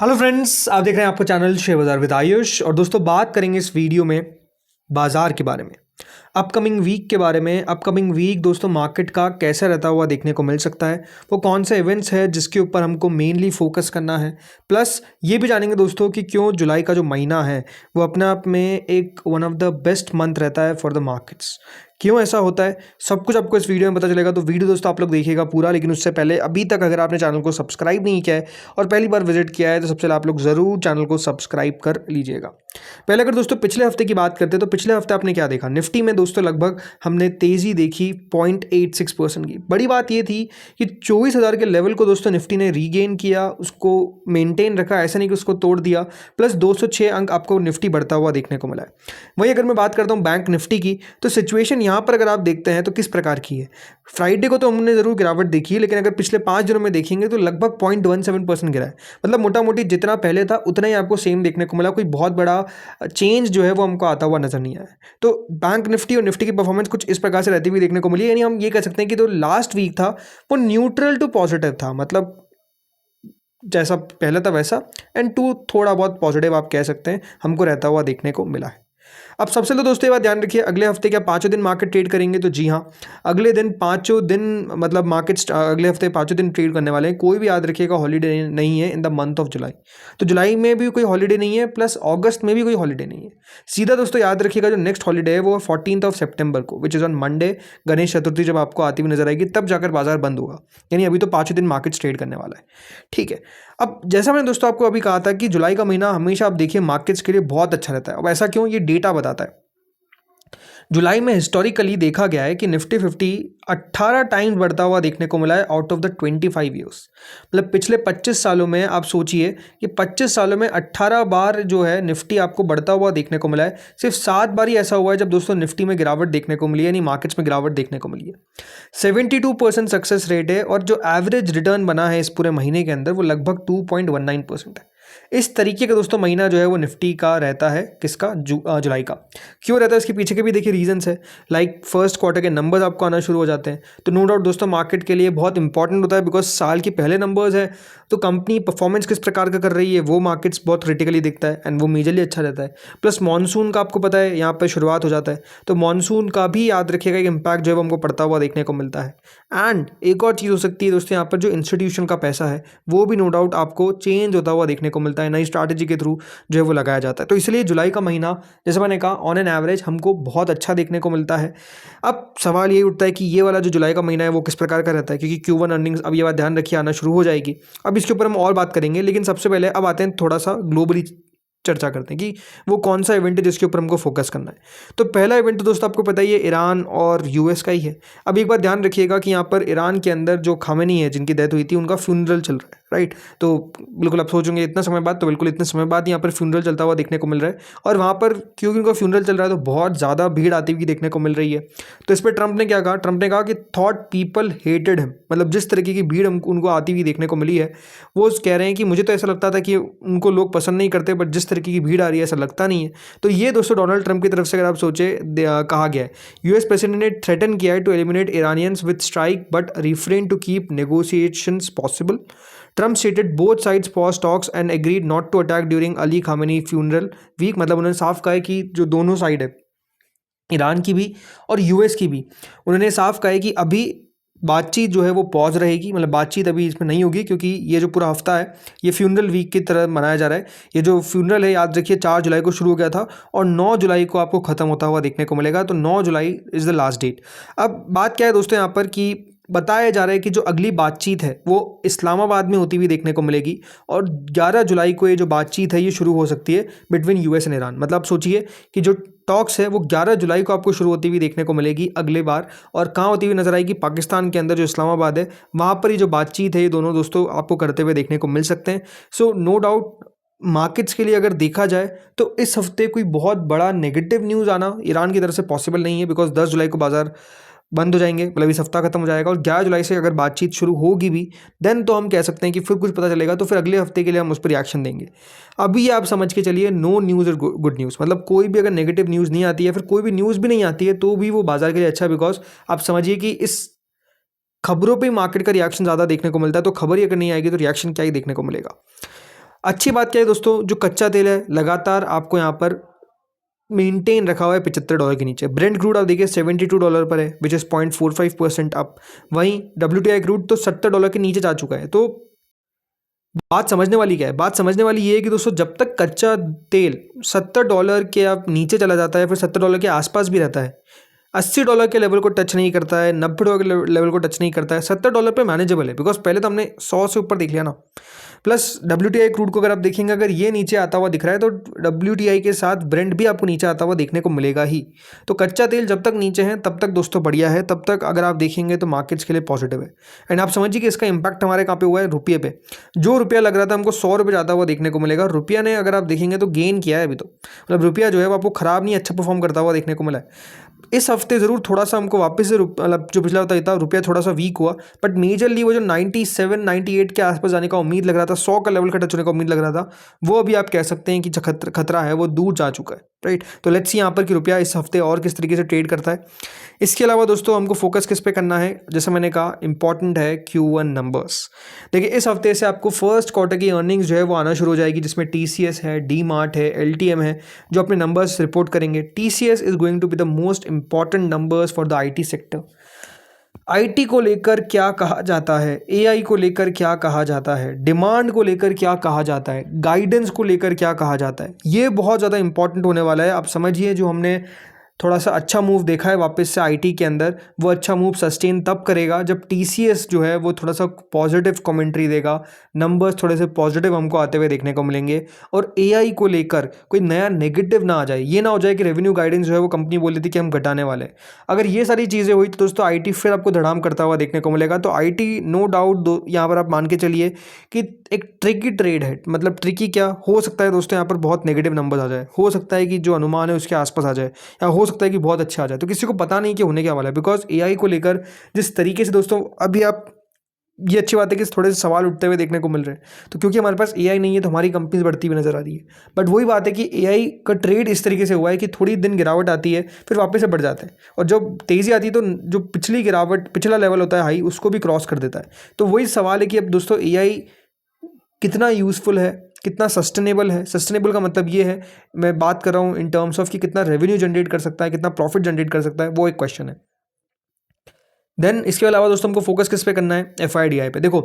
Hello friends, आप देख रहे हैं आपका चैनल शेयर बाजार विद आयुष। और दोस्तों, बात करेंगे इस वीडियो में बाजार के बारे में, अपकमिंग वीक के बारे में। अपकमिंग वीक दोस्तों मार्केट का कैसा रहता हुआ देखने को मिल सकता है, वो कौन से इवेंट्स है जिसके ऊपर हमको मेनली फोकस करना है। प्लस ये भी जानेंगे दोस्तों कि क्यों जुलाई का जो महीना है वो अपने आप में एक one of the best month रहता है फॉर द मार्केट्स। क्यों ऐसा होता है, सब कुछ आपको इस वीडियो में पता चलेगा। तो वीडियो दोस्तों आप लोग देखिएगा पूरा, लेकिन उससे पहले अभी तक अगर आपने चैनल को सब्सक्राइब नहीं किया है और पहली बार विजिट किया है तो सबसे पहले आप लोग ज़रूर चैनल को सब्सक्राइब कर लीजिएगा। पहले अगर दोस्तों पिछले हफ्ते की बात करते हैं तो पिछले हफ्ते आपने क्या देखा, निफ्टी में दोस्तों लगभग हमने तेज़ी देखी 0.86% की। बड़ी बात ये थी कि 24,000 के लेवल को दोस्तों निफ्टी ने रीगेन किया, उसको मेंटेन रखा, ऐसा नहीं कि उसको तोड़ दिया। प्लस 206 अंक आपको निफ्टी बढ़ता हुआ देखने को मिला है। वहीं अगर मैं बात करता हूँ बैंक निफ्टी की, तो सिचुएशन यहाँ पर अगर आप देखते हैं तो किस प्रकार की है। फ्राइडे को तो हमने ज़रूर गिरावट देखी है, लेकिन अगर पिछले 5 दिनों में देखेंगे तो लगभग 0.17% गिरा है। मतलब मोटा मोटी जितना पहले था उतना ही आपको सेम देखने को मिला। कोई बहुत बड़ा चेंज जो है वो हमको आता हुआ नजर नहीं आया। तो बैंक निफ्टी और निफ्टी की परफॉर्मेंस कुछ इस प्रकार से रहती हुई देखने को मिली। यानी हम ये कह सकते हैं कि जो लास्ट वीक था वो न्यूट्रल टू पॉजिटिव था, मतलब जैसा पहले था वैसा, एंड टू थोड़ा बहुत पॉजिटिव आप कह सकते हैं हमको रहता हुआ देखने को मिला है। अब सबसे पहले दोस्तों ये बात ध्यान रखिए, अगले हफ्ते क्या 5 दिन मार्केट ट्रेड करेंगे? तो जी हाँ, अगले दिन 5 दिन, मतलब मार्केट अगले हफ्ते 5 दिन ट्रेड करने वाले हैं। कोई भी याद रखिएगा हॉलीडे नहीं है in the month of July. तो जुलाई में भी कोई हॉलीडे नहीं है, प्लस अगस्त में भी कोई हॉलीडे नहीं है। सीधा दोस्तों याद रखिएगा जो नेक्स्ट हॉलीडे है वो 14 सितंबर को, which is on Monday. Ganesh Chaturthi जब आपको आती हुई नजर आएगी तब जाकर बाजार बंद होगा। यानी अभी तो 5 दिन मार्केट ट्रेड करने वाला है, ठीक है। अब जैसा मैंने दोस्तों आपको अभी कहा था कि जुलाई का महीना हमेशा आप देखिए मार्केट्स के लिए बहुत अच्छा रहता है। अब ऐसा क्यों, ये डेटा बताता है। जुलाई में हिस्टोरिकली देखा गया है कि निफ्टी 50 18 टाइम्स बढ़ता हुआ देखने को मिला है आउट ऑफ द 25 ईयर्स। मतलब पिछले 25 सालों में आप सोचिए कि 25 सालों में 18 बार जो है निफ्टी आपको बढ़ता हुआ देखने को मिला है। सिर्फ 7 बार ही ऐसा हुआ है जब दोस्तों निफ्टी में गिरावट देखने को मिली है, यानी मार्केट्स में गिरावट देखने को मिली है। 72% सक्सेस रेट है और जो एवरेज रिटर्न बना है इस पूरे महीने के अंदर वो लगभग 2.19% है। इस तरीके का दोस्तों महीना जो है वो निफ्टी का रहता है। किसका? जुलाई का। क्यों रहता है इसके पीछे के भी देखिए रीजंस है। लाइक फर्स्ट क्वार्टर के नंबर्स आपको आना शुरू हो जाते हैं, तो नो डाउट दोस्तों मार्केट के लिए बहुत इंपॉर्टेंट होता है, बिकॉज साल के पहले नंबर्स है तो कंपनी परफॉर्मेंस किस प्रकार का कर रही है वो मार्केट्स बहुत क्रिटिकली दिखता है, एंड वो मेजरली अच्छा रहता है। प्लस मानसून का आपको पता है यहाँ पर शुरुआत हो जाता है, तो मानसून का भी याद रखिएगा एक इम्पैक्ट जो है वो हमको पड़ता हुआ देखने को मिलता है। एंड एक और चीज़ हो सकती है दोस्तों, यहाँ पर जो इंस्टीट्यूशन का पैसा है वो भी नो डाउट आपको चेंज होता हुआ देखने को मिलता है, नई स्ट्रैटेजी के थ्रू जो है वो लगाया जाता है। तो इसलिए जुलाई का महीना जैसे मैंने कहा ऑन एन एवरेज हमको बहुत अच्छा देखने को मिलता है। अब सवाल ये उठता है कि ये वाला जो जुलाई का महीना है वो किस प्रकार का रहता है, क्योंकि Q1 अर्निंग्स अब ये बात ध्यान रखिए आना शुरू हो जाएगी। अब इसके ऊपर हम और बात करेंगे, लेकिन सबसे पहले अब आते हैं थोड़ा सा ग्लोबली चर्चा करते हैं कि वो कौन सा इवेंट है जिसके ऊपर हमको फोकस करना है। तो पहला इवेंट तो दोस्तों आपको पता ही है ईरान और यूएस का ही है। अब एक बात ध्यान रखिएगा कि यहाँ पर ईरान के अंदर जो खामेनी है जिनकी डेथ हुई थी उनका फ्यूनरल चल रहा है, राइट। तो बिल्कुल आप सोचेंगे इतना समय बाद, तो बिल्कुल इतने समय बाद यहाँ पर फ्यूनरल चलता हुआ देखने को मिल रहा है। और वहाँ पर क्योंकि उनका फ्यूनरल चल रहा है तो बहुत ज़्यादा भीड़ आती हुई देखने को मिल रही है। तो इस पर ट्रंप ने क्या कहा? ट्रंप ने कहा कि थॉट पीपल हेटेड हिम, मतलब जिस तरीके की भीड़ उनको आती हुई देखने को मिली है वो कह रहे हैं कि मुझे तो ऐसा लगता था कि उनको लोग पसंद नहीं करते, बट जिस तरीके की भीड़ आ रही है ऐसा लगता नहीं है। तो ये दोस्तों डोनाल्ड ट्रंप की तरफ से अगर आप सोचे कहा गया है। यूएस प्रेसिडेंट ने थ्रेटन किया है to eliminate Iranians with strike but refrain to keep negotiations possible. Trump stated both sides pause talks and agreed not to attack during Ali Khamenei funeral week. मतलब उन्होंने साफ कहा है कि जो दोनों साइड है, ईरान की भी और यूएस की भी, उन्होंने साफ कहा है कि अभी बातचीत जो है वो पॉज रहेगी। मतलब बातचीत अभी इसमें नहीं होगी, क्योंकि ये जो पूरा हफ्ता है ये फ्यूनरल वीक की तरह मनाया जा रहा है। ये जो फ्यूनरल है याद रखिए 4 जुलाई को शुरू हो गया था और 9 जुलाई को आपको ख़त्म होता हुआ देखने को मिलेगा। तो 9 July is the last date. अब बात क्या है दोस्तों यहाँ पर कि बताया जा रहा है कि जो अगली बातचीत है वो इस्लामाबाद में होती हुई देखने को मिलेगी, और 11 जुलाई को ये जो बातचीत है ये शुरू हो सकती है बिटवीन यूएस एंड ईरान। मतलब आप सोचिए कि जो टॉक्स है वो 11 जुलाई को आपको शुरू होती हुई देखने को मिलेगी अगले बार, और कहाँ होती हुई नजर आएगी? पाकिस्तान के अंदर जो इस्लामाबाद है वहाँ पर ही जो बातचीत है ये दोनों दोस्तों आपको करते हुए देखने को मिल सकते हैं। सो नो डाउट मार्केट्स के लिए अगर देखा जाए तो इस हफ्ते कोई बहुत बड़ा नेगेटिव न्यूज़ आना ईरान की तरफ से पॉसिबल नहीं है, बिकॉज 10 जुलाई को बाजार बंद हो जाएंगे, मतलब इस हफ्ता खत्म हो जाएगा। और 11 जुलाई से अगर बातचीत शुरू होगी भी देन तो हम कह सकते हैं कि फिर कुछ पता चलेगा, तो फिर अगले हफ्ते के लिए हम उस पर रिएक्शन देंगे। अभी आप समझ के चलिए नो न्यूज़ और गुड न्यूज़, मतलब कोई भी अगर नेगेटिव न्यूज़ नहीं आती है, फिर कोई भी न्यूज़ भी नहीं आती है तो भी वो बाजार के लिए अच्छा है, बिकॉज आप समझिए कि इस खबरों पे मार्केट का रिएक्शन ज़्यादा देखने को मिलता है। तो खबर ही अगर नहीं आएगी तो रिएक्शन क्या ही देखने को मिलेगा। अच्छी बात क्या है दोस्तों, जो कच्चा तेल है लगातार आपको यहाँ पर मेंटेन रखा हुआ है $75 के नीचे। ब्रेंट क्रूड आप देखिए $72 पर है, विच इज़ 0.45% अप। वहीं WTI क्रूड तो $70 के नीचे जा चुका है। तो बात समझने वाली क्या है, बात समझने वाली ये है कि दोस्तों जब तक कच्चा तेल $70 के आप नीचे चला जाता है, फिर $70 के आसपास भी रहता है, $80 के लेवल को टच नहीं करता है, $90 के लेवल को टच नहीं करता है, $70 पे मैनेजेबल है। बिकॉज पहले तो हमने 100 से ऊपर देख लिया ना। प्लस WTI क्रूड को अगर आप देखेंगे, अगर ये नीचे आता हुआ दिख रहा है तो WTI के साथ ब्रेंट भी आपको नीचे आता हुआ देखने को मिलेगा ही। तो कच्चा तेल जब तक नीचे है तब तक दोस्तों बढ़िया है, तब तक अगर आप देखेंगे तो मार्केट्स के लिए पॉजिटिव है। एंड आप समझिए कि इसका इंपैक्ट हमारे कहाँ पे हुआ है, रुपये पे। जो रुपया लग रहा था हमको $100 जाता हुआ देखने को मिलेगा, रुपया ने अगर आप देखेंगे तो गेन किया है अभी। तो मतलब रुपया जो है वो आपको खराब नहीं, अच्छा परफॉर्म करता हुआ देखने को मिला है। इस हफ्ते ज़रूर थोड़ा सा हमको वापस से मतलब जो पिछला हफ्ता था रुपया थोड़ा सा वीक हुआ, बट मेजरली वो जो 97 98 के आसपास जाने का उम्मीद लग रहा था, 100 का लेवल का टच होने का उम्मीद लग रहा था, वो अभी आप कह सकते हैं कि जो खतरा है वो दूर जा चुका है, राइट। तो लेट्स सी यहाँ पर कि रुपया इस हफ्ते और किस तरीके से ट्रेड करता है। इसके अलावा दोस्तों हमको फोकस किस पे करना है, जैसे मैंने कहा इंपॉर्टेंट है Q1 नंबर्स। देखिए इस हफ्ते से आपको फर्स्ट क्वार्टर की अर्निंग्स जो है वो आना शुरू हो जाएगी, जिसमें TCS है, DMart है, LTM है, जो अपने नंबर्स रिपोर्ट करेंगे। TCS is going to be the most important numbers for the IT sector. IT को लेकर क्या कहा जाता है, AI को लेकर क्या कहा जाता है, डिमांड को लेकर क्या कहा जाता है, गाइडेंस को लेकर क्या कहा जाता है, ये बहुत ज़्यादा इंपॉर्टेंट होने वाला है। आप समझिए जो हमने थोड़ा सा अच्छा मूव देखा है वापस से IT के अंदर, वो अच्छा मूव सस्टेन तब करेगा जब TCS जो है वो थोड़ा सा पॉजिटिव कमेंट्री देगा, नंबर्स थोड़े से पॉजिटिव हमको आते हुए देखने को मिलेंगे, और AI को लेकर कोई नया नेगेटिव ना आ जाए। ये ना हो जाए कि रेवेन्यू गाइडेंस जो है वो कंपनी बोल रही थी कि हम घटाने वाले हैं। अगर ये सारी चीज़ें हुई तो दोस्तों IT फिर आपको धड़ाम करता हुआ देखने को मिलेगा। तो IT नो डाउट यहाँ पर आप मान के चलिए कि एक ट्रिकी ट्रेड है। मतलब ट्रिकी क्या हो सकता है दोस्तों, यहाँ पर बहुत नेगेटिव नंबर्स आ जाए, हो सकता है कि जो अनुमान है उसके आसपास आ जाए, या हो सकता है कि बहुत अच्छा आ जाए। तो किसी को पता नहीं कि होने क्या वाला है, बिकॉज AI को लेकर जिस तरीके से दोस्तों अभी आप, ये अच्छी बात है कि थोड़े से सवाल उठते हुए देखने को मिल रहे हैं। तो क्योंकि हमारे पास AI नहीं है तो हमारी कंपनीज बढ़ती हुई नजर आ रही है। बट वही बात है कि AI का ट्रेड इस तरीके से हुआ है कि थोड़ी दिन गिरावट आती है, फिर वापस से बढ़ जाते हैं, और जब तेज़ी आती है तो जो पिछली गिरावट, पिछला लेवल होता है हाई, उसको भी क्रॉस कर देता है। तो वही सवाल है कि अब दोस्तों AI कितना यूज़फुल है, कितना सस्टेनेबल है। सस्टेनेबल का मतलब ये है, मैं बात कर रहा हूँ इन टर्म्स ऑफ कि कितना रेवेन्यू जनरेट कर सकता है, कितना प्रॉफिट जनरेट कर सकता है, वो एक क्वेश्चन है। देन इसके अलावा दोस्तों हमको फोकस किस पे करना है, FIDI पे। देखो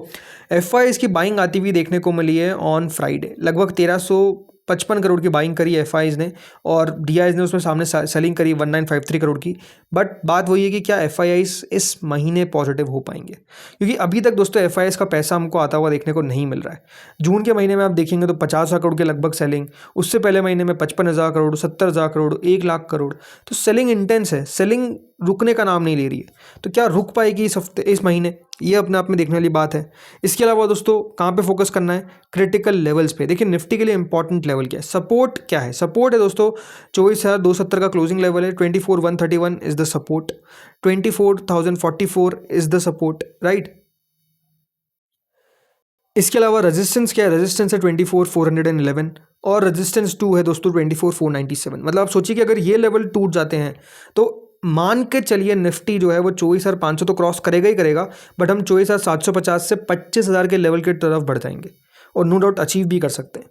FI की बाइंग आती हुई देखने को मिली है ऑन फ्राइडे, लगभग 1355 करोड़ की बाइंग करी FIs ने, और DIs ने उसमें सामने सेलिंग करी 1953 करोड़ की। बट बात वही है कि क्या FIs इस महीने पॉजिटिव हो पाएंगे, क्योंकि अभी तक दोस्तों FIs का पैसा हमको आता हुआ देखने को नहीं मिल रहा है। जून के महीने में आप देखेंगे तो 50,000 करोड़ के लगभग सेलिंग, उससे पहले महीने में 55,000 करोड़, 70,000 करोड़, 1,00,000 करोड़। तो सेलिंग इंटेंस है, सेलिंग रुकने का नाम नहीं ले रही है। तो क्या रुक पाएगी इस हफ्ते, इस महीने, ये अपने आप में देखने वाली बात है। इसके अलावा दोस्तों कहाँ पे फोकस करना है, क्रिटिकल लेवल्स पे। देखिए निफ्टी के लिए इंपॉर्टेंट लेवल क्या है, सपोर्ट क्या है। सपोर्ट है दोस्तों 24,270 का क्लोजिंग लेवल है, 24,131 is the support, 24,044 is the support, right. इसके अलावा रेजिस्टेंस क्या है, रेजिस्टेंस है 24,411, और रेजिस्टेंस 2 है दोस्तों 24,497। मतलब आप सोचिए कि अगर ये लेवल टूट जाते हैं तो मान के चलिए निफ्टी जो है वो 24,500 तो क्रॉस करेगा ही करेगा, बट हम 24,750 से 25,000 के लेवल की तरफ बढ़ जाएंगे, और नो डाउट अचीव भी कर सकते हैं।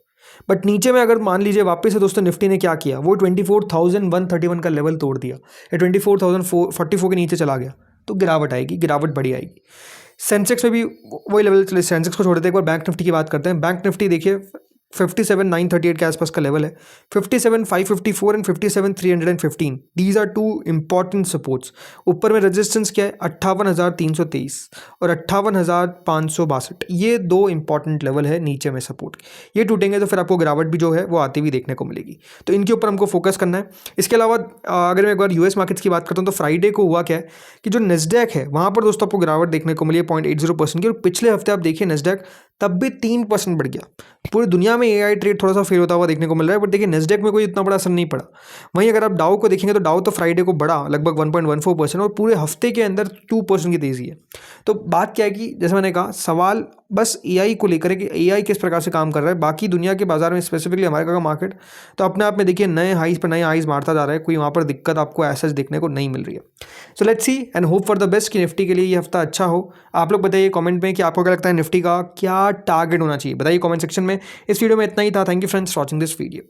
बट नीचे में अगर मान लीजिए वापस से दोस्तों निफ्टी ने क्या किया, वो 24,131 का लेवल तोड़ दिया, या 24,044 के नीचे चला गया, तो गिरावट आएगी, गिरावट बड़ी आएगी। सेंसेक्स में भी वही लेवल चले, सेंसेक्स को छोड़ देते हैं, एक बार बैंक निफ्टी की बात करते हैं। बैंक निफ्टी देखिए 57,938 के आसपास का लेवल है, 57,554 and 57,315, these are two important supports. ऊपर में रेजिस्टेंस क्या है, 58,323 और 58,562, ये दो इंपॉर्टेंट लेवल है नीचे में सपोर्ट। ये टूटेंगे तो फिर आपको गिरावट भी जो है वो आती हुई देखने को मिलेगी, तो इनके ऊपर हमको फोकस करना है। इसके अलावा अगर मैं एक बार US मार्केट्स की बात करता हूँ तो फ्राइडे को हुआ क्या है कि जो नेस्डैक है वहाँ पर दोस्तों आपको गिरावट देखने को मिली है 0.80% की, और पिछले हफ्ते आप देखिए नेस्डैक तब भी 3% बढ़ गया। पूरी दुनिया में AI ट्रेड थोड़ा सा फेल होता हुआ देखने को मिल रहा है, बट देखिए नेस्डैक में कोई इतना बड़ा असर नहीं पड़ा। वहीं अगर आप डाउ को देखेंगे तो डाउ तो फ्राइडे को बढ़ा लगभग 1.14%, और पूरे हफ्ते के अंदर 2% की तेज़ी है। तो बात क्या है कि जैसे मैंने कहा, सवाल बस AI को लेकर है कि AI किस प्रकार से काम कर रहा है। बाकी दुनिया के बाजार में, स्पेसिफिकली हमारे का मार्केट तो अपने आप में देखिए नए हाईज पर नए हाईज मारता जा रहा है, कोई वहाँ पर दिक्कत आपको ऐसा देखने को नहीं मिल रही है। So let's see and hope for the best कि निफ्टी के लिए ये हफ्ता अच्छा हो। आप लोग बताइए कमेंट में कि आपको क्या लगता है निफ्टी का क्या टारगेट होना चाहिए? बताइए कमेंट सेक्शन में। इस वीडियो में इतना ही था। Thank you friends for watching this video.